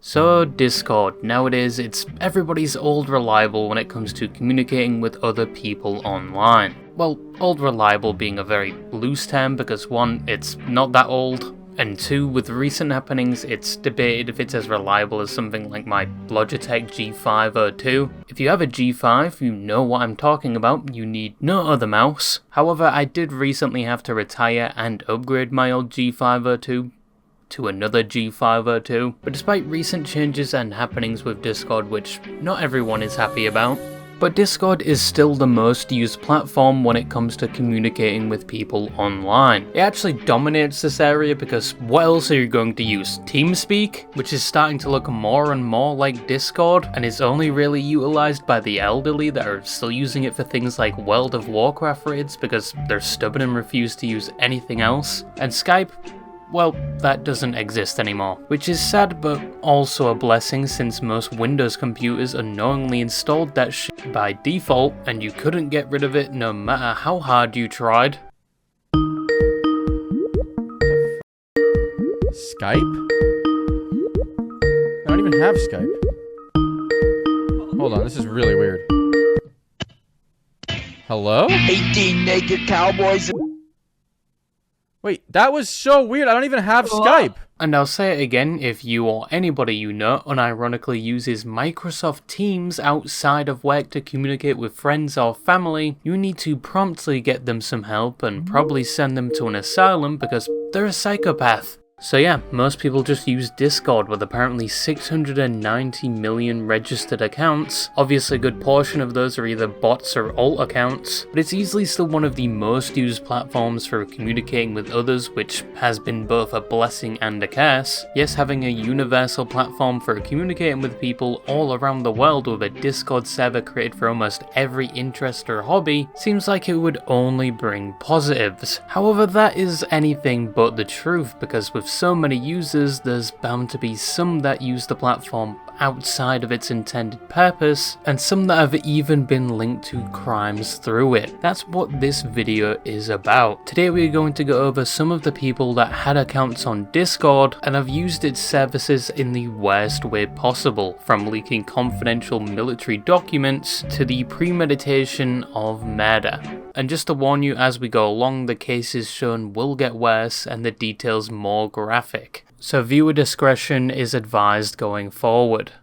So Discord, nowadays it's everybody's old reliable when it comes to communicating with other people online. Well, old reliable being a very loose term because one, it's not that old, and two, with recent happenings, it's debated if it's as reliable as something like my Logitech G502. If you have a G5, you know what I'm talking about, you need no other mouse. However, I did recently have to retire and upgrade my old G502 to another G502, but despite recent changes and happenings with Discord, which not everyone is happy about, but Discord is still the most used platform when it comes to communicating with people online. It actually dominates this area because what else are you going to use? TeamSpeak, which is starting to look more and more like Discord and is only really utilized by the elderly that are still using it for things like World of Warcraft raids because they're stubborn and refuse to use anything else. And Skype, well, that doesn't exist anymore, which is sad but also a blessing since most Windows computers unknowingly installed that shit by default and you couldn't get rid of it no matter how hard you tried. Skype? I don't even have Skype. Hold on, this is really weird. Hello? 18 naked cowboys. Wait, that was so weird. I don't even have Skype. And I'll say it again, if you or anybody you know unironically uses Microsoft Teams outside of work to communicate with friends or family, you need to promptly get them some help and probably send them to an asylum because they're a psychopath. So yeah, most people just use Discord with apparently 690 million registered accounts. Obviously a good portion of those are either bots or alt accounts, but it's easily still one of the most used platforms for communicating with others, which has been both a blessing and a curse. Yes, having a universal platform for communicating with people all around the world with a Discord server created for almost every interest or hobby seems like it would only bring positives. However, that is anything but the truth because with so many users, there's bound to be some that use the platform outside of its intended purpose, and some that have even been linked to crimes through it. That's what this video is about. Today we're going to go over some of the people that had accounts on Discord and have used its services in the worst way possible, from leaking confidential military documents to the premeditation of murder. And just to warn you, as we go along, the cases shown will get worse and the details more graphic. So viewer discretion is advised going forward.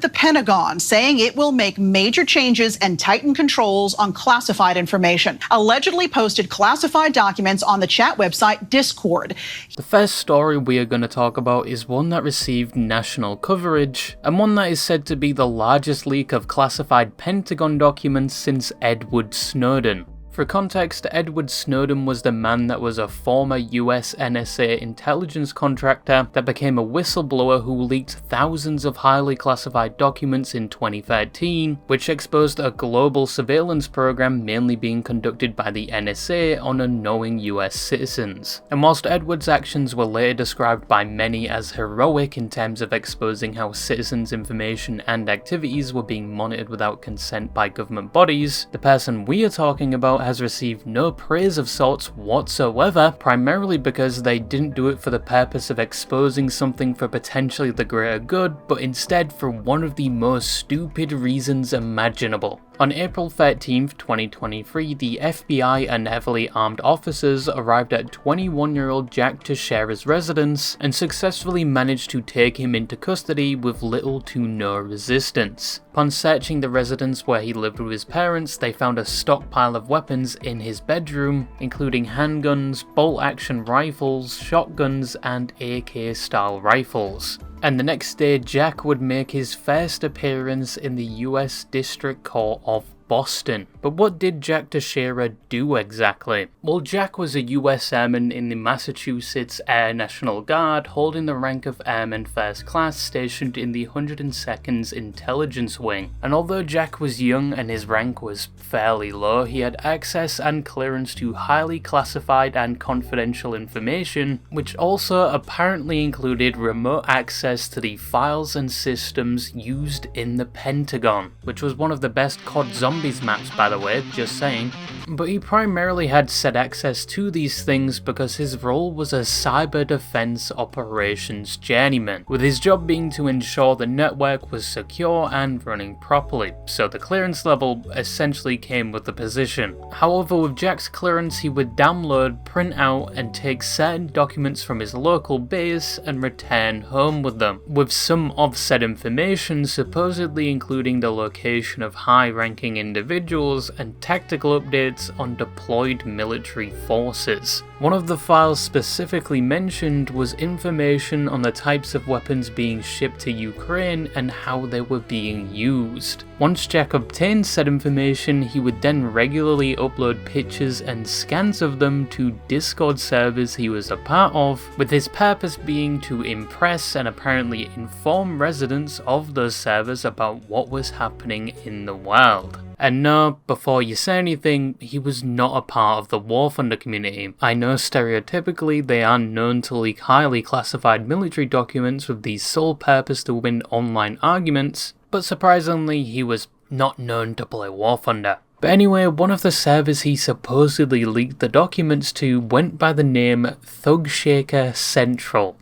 The Pentagon saying it will make major changes and tighten controls on classified information. Allegedly posted classified documents on the chat website Discord. The first story we are going to talk about is one that received national coverage, and one that is said to be the largest leak of classified Pentagon documents since Edward Snowden. For context, Edward Snowden was the man that was a former US NSA intelligence contractor that became a whistleblower who leaked thousands of highly classified documents in 2013, which exposed a global surveillance program mainly being conducted by the NSA on unknowing US citizens. And whilst Edward's actions were later described by many as heroic in terms of exposing how citizens' information and activities were being monitored without consent by government bodies, the person we are talking about has received no praise of sorts whatsoever, primarily because they didn't do it for the purpose of exposing something for potentially the greater good, but instead for one of the most stupid reasons imaginable. On April 13th, 2023, the FBI and heavily armed officers arrived at 21-year-old Jack Teixeira's residence and successfully managed to take him into custody with little to no resistance. Upon searching the residence where he lived with his parents, they found a stockpile of weapons in his bedroom, including handguns, bolt-action rifles, shotguns, and AK-style rifles. And the next day, Jack would make his first appearance in the US District Court of Boston. But what did Jack Teixeira do exactly? Well, Jack was a US Airman in the Massachusetts Air National Guard, holding the rank of Airman First Class, stationed in the 102nd Intelligence Wing. And although Jack was young and his rank was fairly low, he had access and clearance to highly classified and confidential information, which also apparently included remote access to the files and systems used in the Pentagon, which was one of the best COD zombie zombies maps, by the way, just saying. But he primarily had said access to these things because his role was a cyber defense operations journeyman, with his job being to ensure the network was secure and running properly, so the clearance level essentially came with the position. However, with Jack's clearance, he would download, print out, and take certain documents from his local base and return home with them, with some of said information supposedly including the location of high-ranking individuals and tactical updates on deployed military forces. One of the files specifically mentioned was information on the types of weapons being shipped to Ukraine and how they were being used. Once Jack obtained said information, he would then regularly upload pictures and scans of them to Discord servers he was a part of, with his purpose being to impress and apparently inform residents of those servers about what was happening in the world. And no, before you say anything, he was not a part of the War Thunder community. I know stereotypically they are known to leak highly classified military documents with the sole purpose to win online arguments, but surprisingly he was not known to play War Thunder. But anyway, one of the servers he supposedly leaked the documents to went by the name Thugshaker Central.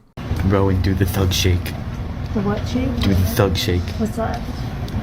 Rowan, do the thug shake. The what shake? Do the thug shake. What's that?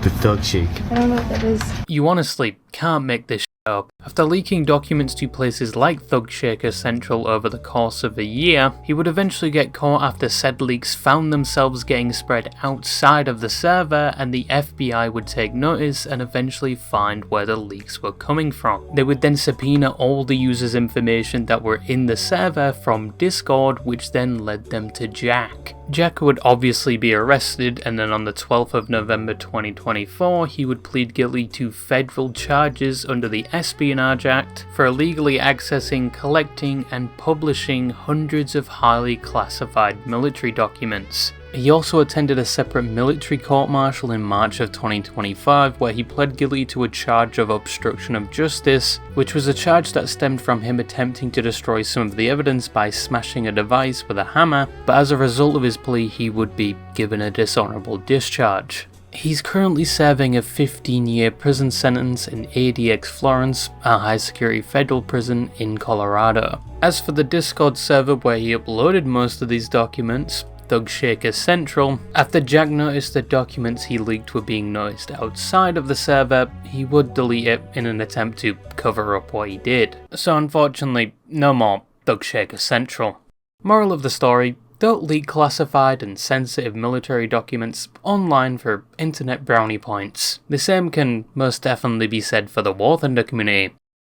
The thug shake. I don't know what that is. You honestly can't make this shit up. After leaking documents to places like Thugshaker Central over the course of a year, he would eventually get caught after said leaks found themselves getting spread outside of the server, and the FBI would take notice and eventually find where the leaks were coming from. They would then subpoena all the users' information that were in the server from Discord, which then led them to Jack. Jack would obviously be arrested, and then on the 12th of November 2024, he would plead guilty to federal charges under the Espionage Act for illegally accessing, collecting, and publishing hundreds of highly classified military documents. He also attended a separate military court-martial in March of 2025 where he pled guilty to a charge of obstruction of justice, which was a charge that stemmed from him attempting to destroy some of the evidence by smashing a device with a hammer, but as a result of his plea he would be given a dishonorable discharge. He's currently serving a 15-year prison sentence in ADX Florence, a high-security federal prison in Colorado. As for the Discord server where he uploaded most of these documents, Thugshaker Central, after Jack noticed the documents he leaked were being noticed outside of the server, he would delete it in an attempt to cover up what he did. So unfortunately, no more Thugshaker Central. Moral of the story: don't leak classified and sensitive military documents online for internet brownie points. The same can most definitely be said for the War Thunder community.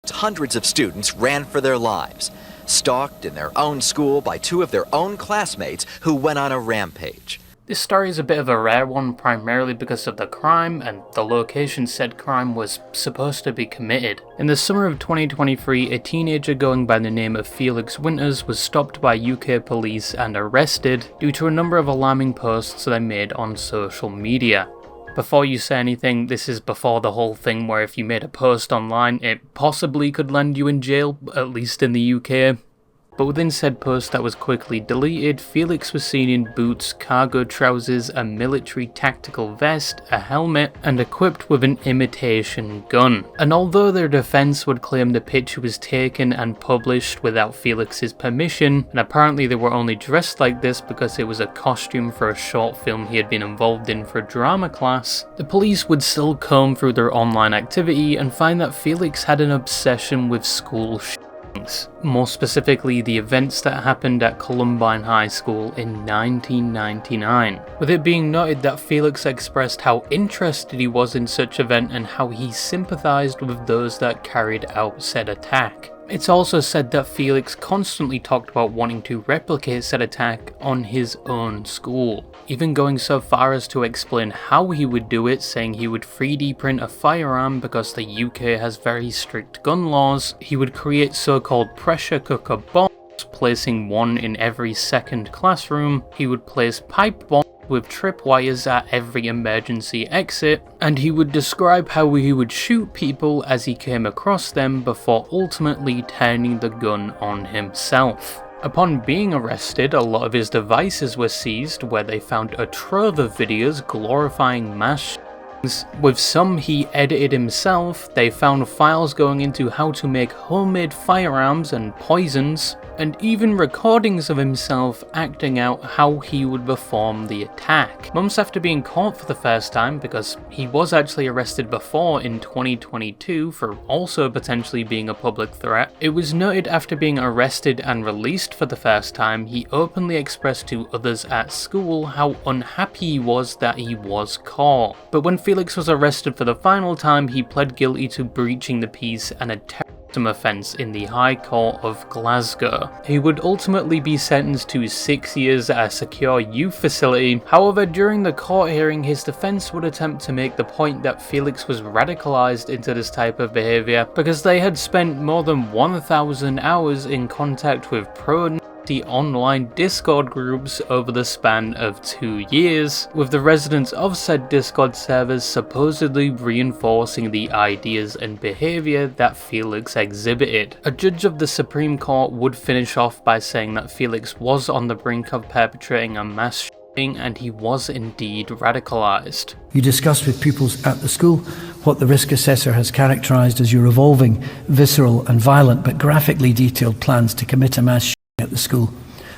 Hundreds of students ran for their lives, stalked in their own school by two of their own classmates who went on a rampage. This story is a bit of a rare one, primarily because of the crime and the location said crime was supposed to be committed. In the summer of 2023, a teenager going by the name of Felix Winters was stopped by UK police and arrested due to a number of alarming posts they made on social media. Before you say anything, this is before the whole thing where if you made a post online, it possibly could land you in jail, at least in the UK. But within said post that was quickly deleted, Felix was seen in boots, cargo trousers, a military tactical vest, a helmet, and equipped with an imitation gun. And although their defense would claim the picture was taken and published without Felix's permission, and apparently they were only dressed like this because it was a costume for a short film he had been involved in for drama class, the police would still comb through their online activity and find that Felix had an obsession with school more specifically the events that happened at Columbine High School in 1999, with it being noted that Felix expressed how interested he was in such event and how he sympathized with those that carried out said attack. It's also said that Felix constantly talked about wanting to replicate said attack on his own school, even going so far as to explain how he would do it, saying he would 3D print a firearm because the UK has very strict gun laws. He would create so-called pressure cooker bombs, placing one in every second classroom. He would place pipe bombs with tripwires at every emergency exit, and he would describe how he would shoot people as he came across them before ultimately turning the gun on himself. Upon being arrested, a lot of his devices were seized, where they found a trove of videos glorifying mass With some he edited himself. They found files going into how to make homemade firearms and poisons, and even recordings of himself acting out how he would perform the attack. Months after being caught for the first time, because he was actually arrested before in 2022 for also potentially being a public threat, it was noted after being arrested and released for the first time, he openly expressed to others at school how unhappy he was that he was caught. But when Felix was arrested for the final time, he pled guilty to breaching the peace and a terrorism offence in the High Court of Glasgow. He would ultimately be sentenced to 6 years at a secure youth facility. However, during the court hearing, his defence would attempt to make the point that Felix was radicalised into this type of behaviour because they had spent more than 1,000 hours in contact with pro-Nazi online Discord groups over the span of 2 years, with the residents of said Discord servers supposedly reinforcing the ideas and behaviour that Felix exhibited. A judge of the Supreme Court would finish off by saying that Felix was on the brink of perpetrating a mass shooting and he was indeed radicalised. You discussed with pupils at the school what the risk assessor has characterised as your evolving, visceral and violent but graphically detailed plans to commit a mass shooting at the school,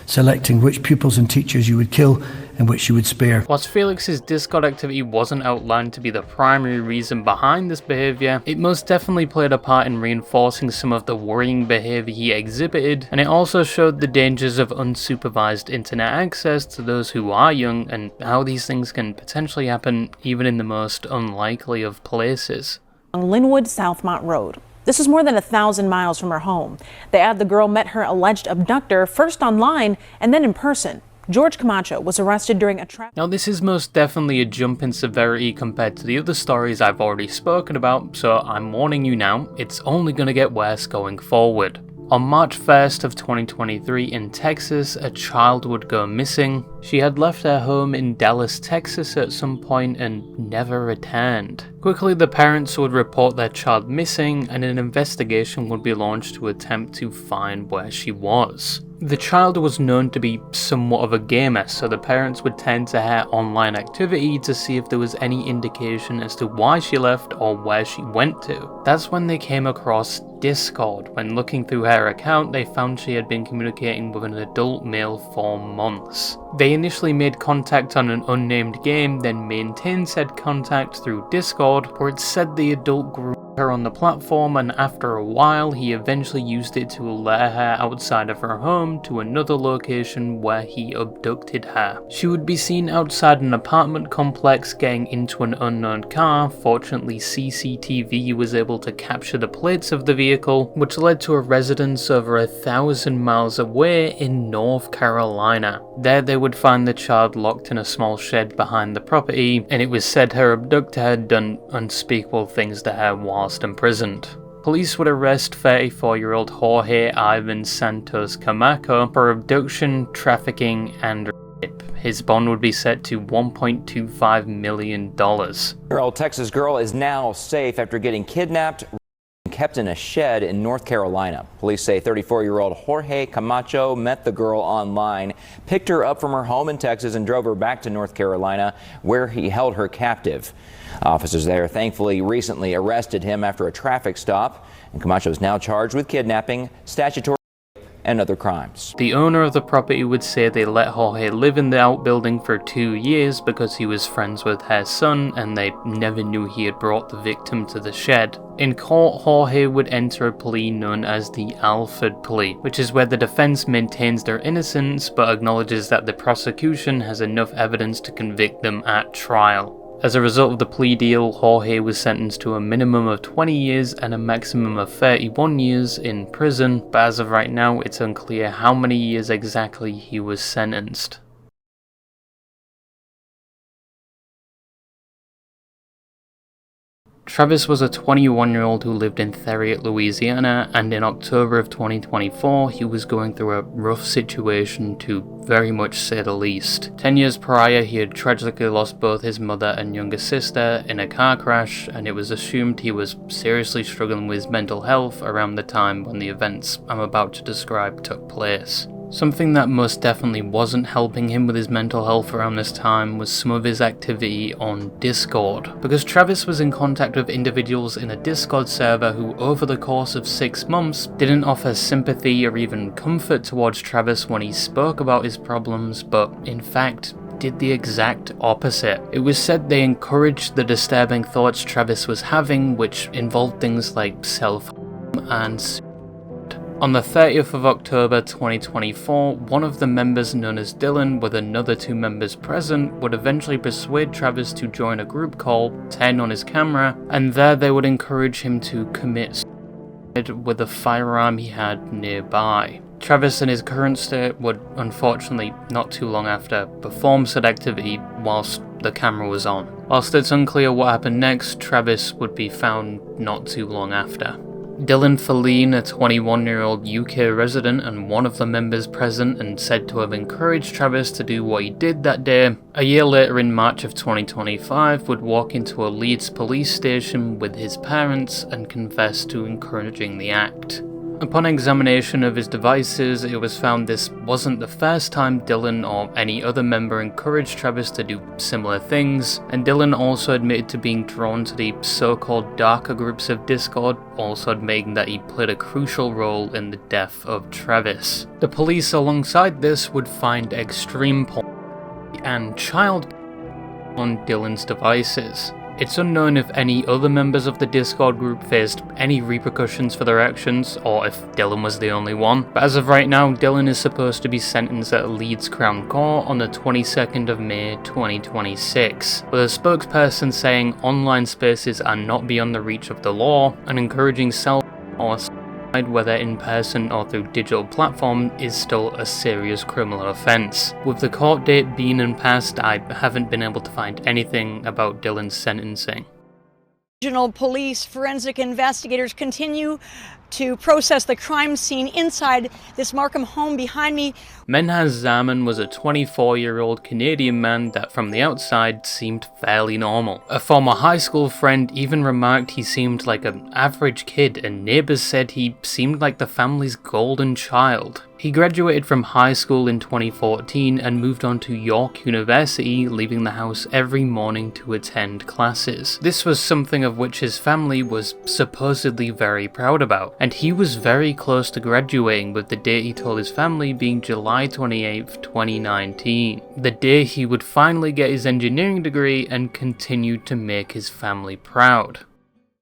selecting which pupils and teachers you would kill and which you would spare. Whilst Felix's Discord activity wasn't outlined to be the primary reason behind this behaviour, it most definitely played a part in reinforcing some of the worrying behaviour he exhibited, and it also showed the dangers of unsupervised internet access to those who are young and how these things can potentially happen even in the most unlikely of places. On Linwood Southmont Road. This is more than 1,000 miles from her home. They add the girl met her alleged abductor first online and then in person. George Camacho was arrested during a traffic. Now this is most definitely a jump in severity compared to the other stories I've already spoken about, so I'm warning you now, it's only going to get worse going forward. On March 1st of 2023 in Texas, a child would go missing. She had left her home in Dallas, Texas at some point and never returned. Quickly, the parents would report their child missing and an investigation would be launched to attempt to find where she was. The child was known to be somewhat of a gamer, so the parents would tend to her online activity to see if there was any indication as to why she left or where she went to. That's when they came across Discord. When looking through her account, they found she had been communicating with an adult male for months. They initially made contact on an unnamed game, then maintained said contact through Discord, where it said the adult grew her on the platform, and after a while he eventually used it to lure her outside of her home to another location where he abducted her. She would be seen outside an apartment complex getting into an unknown car. Fortunately, CCTV was able to capture the plates of the vehicle, which led to a residence over 1,000 miles away in North Carolina. There they would find the child locked in a small shed behind the property, and it was said her abductor had done unspeakable things to her whilst imprisoned. Police would arrest 34-year-old Jorge Ivan Santos Camacho for abduction, trafficking, and rape. His bond would be set to $1.25 million. 10-year-old Texas girl is now safe after getting kidnapped and kept in a shed in North Carolina. Police say 34-year-old Jorge Camacho met the girl online, picked her up from her home in Texas, and drove her back to North Carolina, where he held her captive. Officers there thankfully recently arrested him after a traffic stop, and Camacho is now charged with kidnapping, statutory rape, and other crimes. The owner of the property would say they let Jorge live in the outbuilding for 2 years because he was friends with her son and they never knew he had brought the victim to the shed. In court, Jorge would enter a plea known as the Alford plea, which is where the defense maintains their innocence but acknowledges that the prosecution has enough evidence to convict them at trial. As a result of the plea deal, Jorge was sentenced to a minimum of 20 years and a maximum of 31 years in prison, but as of right now, it's unclear how many years exactly he was sentenced. Travis was a 21-year-old who lived in Theriot, Louisiana, and in October of 2024, he was going through a rough situation, to very much say the least. 10 years prior, he had tragically lost both his mother and younger sister in a car crash, and it was assumed he was seriously struggling with his mental health around the time when the events I'm about to describe took place. Something that most definitely wasn't helping him with his mental health around this time was some of his activity on Discord, because Travis was in contact with individuals in a Discord server who over the course of 6 months didn't offer sympathy or even comfort towards Travis when he spoke about his problems, but in fact did the exact opposite. It was said they encouraged the disturbing thoughts Travis was having, which involved things like self-harm and suicide. On the 30th of October 2024, one of the members known as Dylan, with another 2 members present, would eventually persuade Travis to join a group called 10 on his camera, and there they would encourage him to commit suicide with a firearm he had nearby. Travis in his current state would, unfortunately, not too long after, perform said activity whilst the camera was on. Whilst it's unclear what happened next, Travis would be found not too long after. Dylan Feline, a 21-year-old UK resident and one of the members present and said to have encouraged Travis to do what he did that day, a year later in March of 2025 would walk into a Leeds police station with his parents and confess to encouraging the act. Upon examination of his devices, it was found this wasn't the first time Dylan or any other member encouraged Travis to do similar things, and Dylan also admitted to being drawn to the so-called darker groups of Discord, also admitting that he played a crucial role in the death of Travis. The police alongside this would find extreme porn and child porn on Dylan's devices. It's unknown if any other members of the Discord group faced any repercussions for their actions, or if Dylan was the only one, but as of right now, Dylan is supposed to be sentenced at Leeds Crown Court on the 22nd of May 2026, with a spokesperson saying online spaces are not beyond the reach of the law, and encouraging self or whether in person or through digital platform is still a serious criminal offence. With the court date being in past, I haven't been able to find anything about Dylan's sentencing. Regional police forensic investigators continue to process the crime scene inside this Markham home behind me. Menhaz Zaman was a 24-year-old Canadian man that from the outside seemed fairly normal. A former high school friend even remarked he seemed like an average kid, and neighbours said he seemed like the family's golden child. He graduated from high school in 2014 and moved on to York University, leaving the house every morning to attend classes. This was something of which his family was supposedly very proud about, and he was very close to graduating, with the date he told his family being July 28th, 2019. The day he would finally get his engineering degree and continue to make his family proud.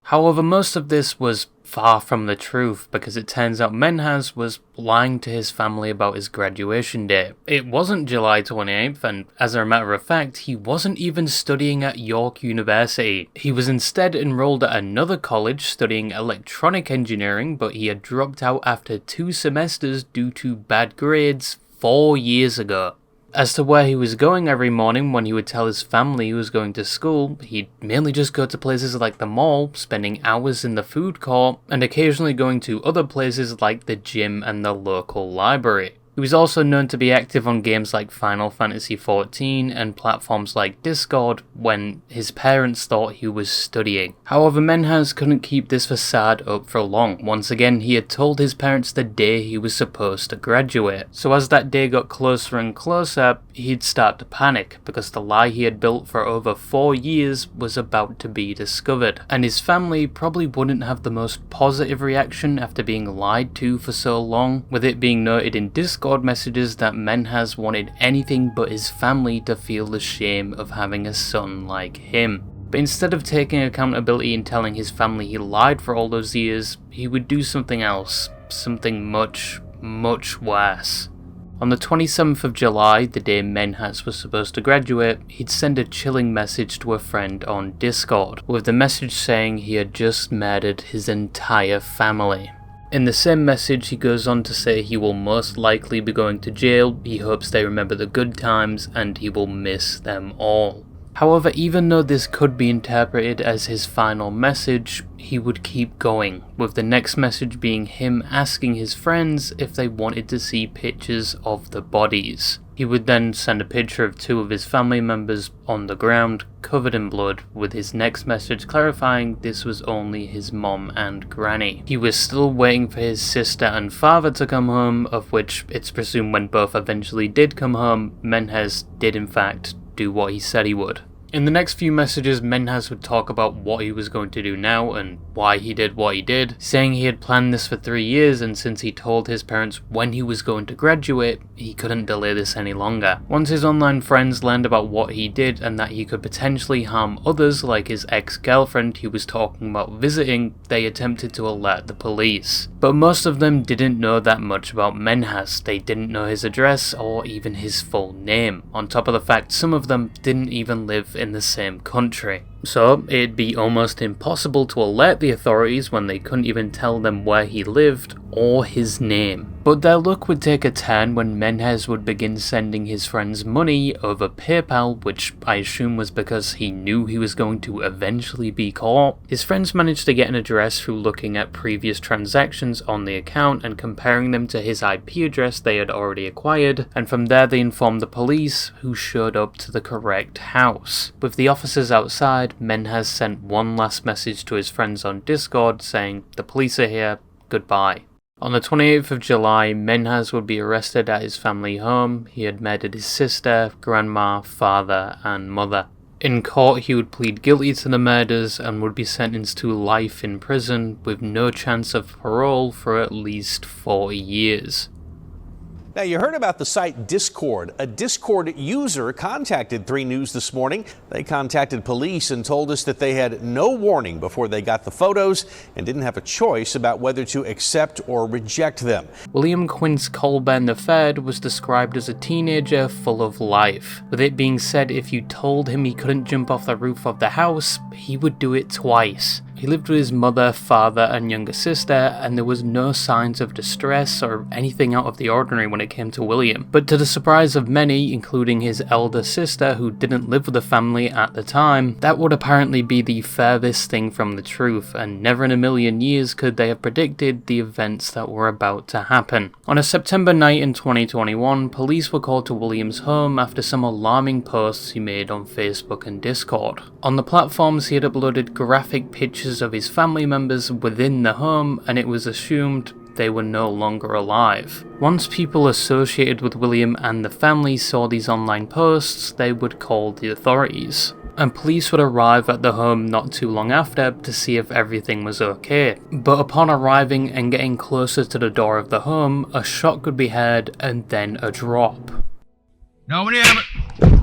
However, most of this was far from the truth, because it turns out Menhaz was lying to his family about his graduation date. It wasn't July 28th, and as a matter of fact, he wasn't even studying at York University. He was instead enrolled at another college studying electronic engineering, but he had dropped out after 2 semesters due to bad grades 4 years ago. As to where he was going every morning when he would tell his family he was going to school, he'd mainly just go to places like the mall, spending hours in the food court, and occasionally going to other places like the gym and the local library. He was also known to be active on games like Final Fantasy XIV and platforms like Discord when his parents thought he was studying. However, Menhaz couldn't keep this facade up for long. Once again, he had told his parents the day he was supposed to graduate. So as that day got closer and closer, he'd start to panic, because the lie he had built for over 4 years was about to be discovered. And his family probably wouldn't have the most positive reaction after being lied to for so long, with it being noted in Discord messages that Menhaz wanted anything but his family to feel the shame of having a son like him. But instead of taking accountability and telling his family he lied for all those years, he would do something else, something much, much worse. On the 27th of July, the day Menhaz was supposed to graduate, he'd send a chilling message to a friend on Discord, with the message saying he had just murdered his entire family. In the same message, he goes on to say he will most likely be going to jail, he hopes they remember the good times, and he will miss them all. However, even though this could be interpreted as his final message, he would keep going, with the next message being him asking his friends if they wanted to see pictures of the bodies. He He would then send a picture of 2 of his family members on the ground, covered in blood, with his next message clarifying this was only his mom and granny. He was still waiting for his sister and father to come home, of which it's presumed when both eventually did come home, Menhez did in fact do what he said he would. In the next few messages, Menhez would talk about what he was going to do now and why he did what he did, saying he had planned this for 3 years, and since he told his parents when he was going to graduate, he couldn't delay this any longer. Once his online friends learned about what he did and that he could potentially harm others like his ex-girlfriend he was talking about visiting, they attempted to alert the police. But most of them didn't know that much about Menhez. They didn't know his address or even his full name, on top of the fact some of them didn't even live in the same country. So it'd be almost impossible to alert the authorities when they couldn't even tell them where he lived or his name. But their luck would take a turn when Menhez would begin sending his friends money over PayPal, which I assume was because he knew he was going to eventually be caught. His friends managed to get an address through looking at previous transactions on the account and comparing them to his IP address they had already acquired, and from there they informed the police, who showed up to the correct house. With the officers outside, Menhez sent one last message to his friends on Discord saying, "The police are here, goodbye." On the 28th of July, Menhez would be arrested at his family home. He had murdered his sister, grandma, father, and mother. In court, he would plead guilty to the murders and would be sentenced to life in prison with no chance of parole for at least 40 years. Now, you heard about the site Discord. A Discord user contacted 3 News this morning. They contacted police and told us that they had no warning before they got the photos and didn't have a choice about whether to accept or reject them. William Quince Colburn III was described as a teenager full of life, with it being said if you told him he couldn't jump off the roof of the house, he would do it twice. He lived with his mother, father, and younger sister, and there was no signs of distress or anything out of the ordinary when it came to William. But to the surprise of many, including his elder sister who didn't live with the family at the time, that would apparently be the furthest thing from the truth, and never in a million years could they have predicted the events that were about to happen. On a September night in 2021, police were called to William's home after some alarming posts he made on Facebook and Discord. On the platforms, he had uploaded graphic pictures of his family members within the home, and it was assumed they were no longer alive. Once people associated with William and the family saw these online posts, they would call the authorities. And police would arrive at the home not too long after to see if everything was okay. But upon arriving and getting closer to the door of the home, a shot could be heard and then a drop. No, we have it.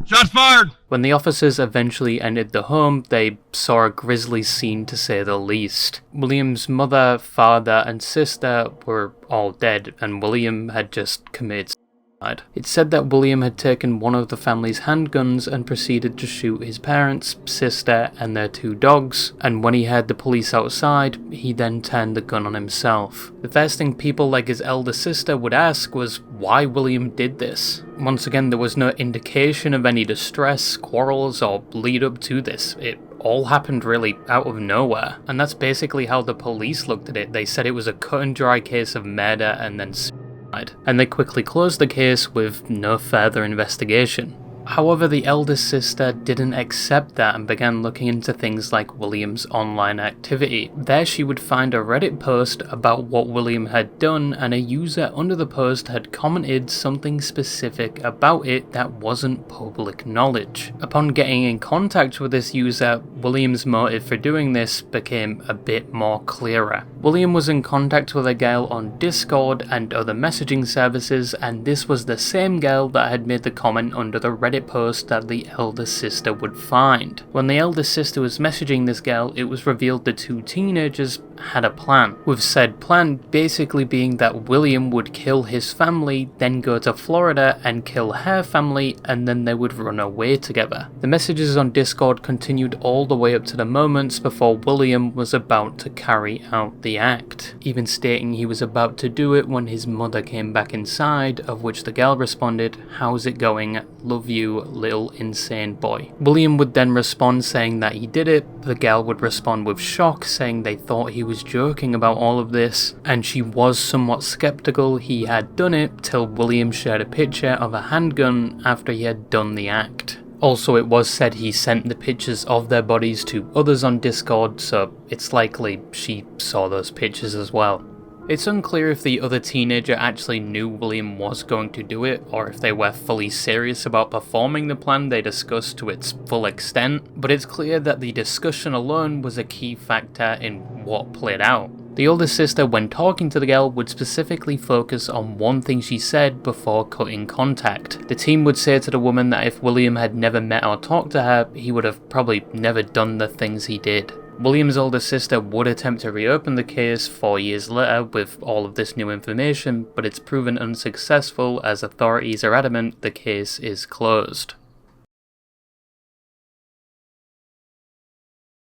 Shots fired! When the officers eventually entered the home, they saw a grisly scene to say the least. William's mother, father, and sister were all dead, and William had just committed suicide. It said that William had taken one of the family's handguns and proceeded to shoot his parents, sister, and their 2 dogs, and when he heard the police outside, he then turned the gun on himself. The first thing people like his elder sister would ask was why William did this. Once again, there was no indication of any distress, quarrels, or lead up to this. It all happened really out of nowhere, and that's basically how the police looked at it. They said it was a cut and dry case of murder and then suicide, and they quickly closed the case with no further investigation. However, the eldest sister didn't accept that and began looking into things like William's online activity. There she would find a Reddit post about what William had done, and a user under the post had commented something specific about it that wasn't public knowledge. Upon getting in contact with this user, William's motive for doing this became a bit more clearer. William was in contact with a girl on Discord and other messaging services, and this was the same girl that had made the comment under the Reddit post that the elder sister would find. When the elder sister was messaging this girl, it was revealed the 2 teenagers had a plan, with said plan basically being that William would kill his family, then go to Florida and kill her family, and then they would run away together. The messages on Discord continued all the way up to the moments before William was about to carry out the act, even stating he was about to do it when his mother came back inside, of which the girl responded, "How's it going? Love you, little insane boy." William would then respond saying that he did it. The girl would respond with shock, saying they thought he he was joking about all of this, and she was somewhat skeptical he had done it till William shared a picture of a handgun after he had done the act. Also, it was said he sent the pictures of their bodies to others on Discord, so it's likely she saw those pictures as well. It's unclear if the other teenager actually knew William was going to do it, or if they were fully serious about performing the plan they discussed to its full extent, but it's clear that the discussion alone was a key factor in what played out. The older sister, when talking to the girl, would specifically focus on one thing she said before cutting contact. The teen would say to the woman that if William had never met or talked to her, he would have probably never done the things he did. William's older sister would attempt to reopen the case 4 years later with all of this new information, but it's proven unsuccessful as authorities are adamant the case is closed.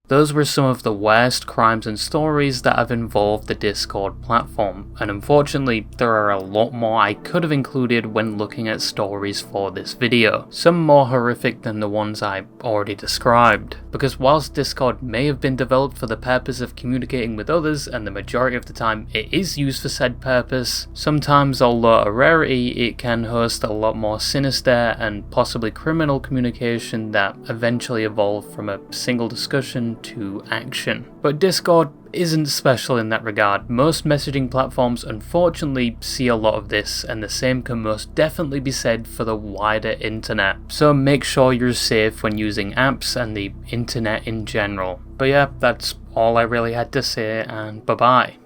Those were some of the worst crimes and stories that have involved the Discord platform, and unfortunately there are a lot more I could have included when looking at stories for this video, some more horrific than the ones I already described. Because whilst Discord may have been developed for the purpose of communicating with others, and the majority of the time it is used for said purpose, sometimes, although a rarity, it can host a lot more sinister and possibly criminal communication that eventually evolved from a single discussion to action. But Discord isn't special in that regard. Most messaging platforms unfortunately see a lot of this, and the same can most definitely be said for the wider internet. So make sure you're safe when using apps and the internet in general. But yeah, that's all I really had to say, and bye bye.